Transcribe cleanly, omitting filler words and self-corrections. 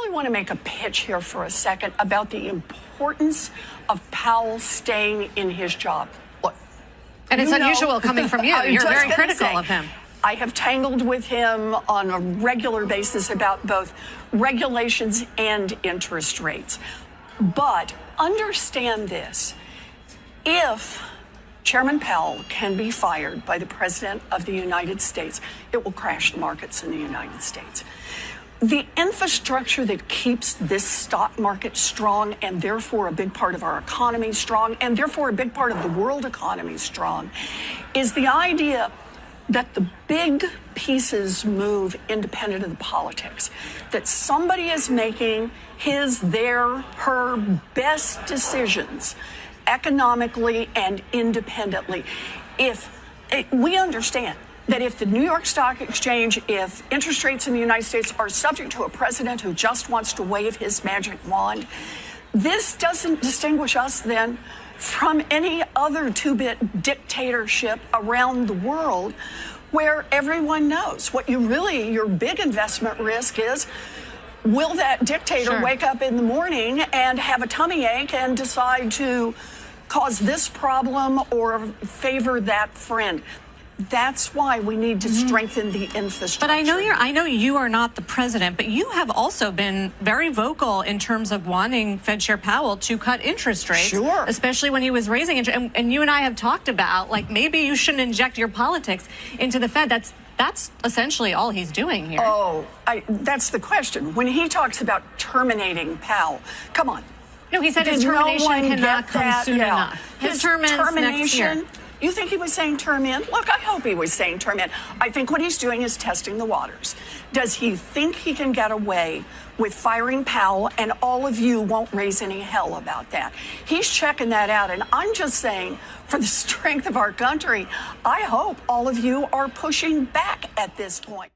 really want to make a pitch here for a second about the importance of Powell staying in his job. Look, and it's unusual coming from you. You're very critical of him. I have tangled with him on a regular basis about both regulations and interest rates. But understand this. If Chairman Powell can be fired by the President of the United States, it will crash the markets in the United States. The infrastructure that keeps this stock market strong, and therefore a big part of our economy strong, and therefore a big part of the world economy strong, is the idea that the big pieces move independent of the politics, that somebody is making his, their, her best decisions economically and independently. We understand that if the New York Stock Exchange, if interest rates in the United States are subject to a president who just wants to wave his magic wand, this doesn't distinguish us then from any other two-bit dictatorship around the world where everyone knows what your big investment risk is. Will that dictator wake up in the morning and have a tummy ache and decide to cause this problem or favor that friend? That's why we need to strengthen the infrastructure. But I know you are not the president, but you have also been very vocal in terms of wanting Fed Chair Powell to cut interest rates. Sure. Especially when he was raising it. And you and I have talked about, like, maybe you shouldn't inject your politics into the Fed. That's essentially all he's doing here. Oh, that's the question. When he talks about terminating Powell, come on. No, he said his termination cannot come soon enough. His term ends next year. You think he was saying term in? Look, I hope he was saying term in. I think what he's doing is testing the waters. Does he think he can get away with firing Powell and all of you won't raise any hell about that? He's checking that out. And I'm just saying, for the strength of our country, I hope all of you are pushing back at this point.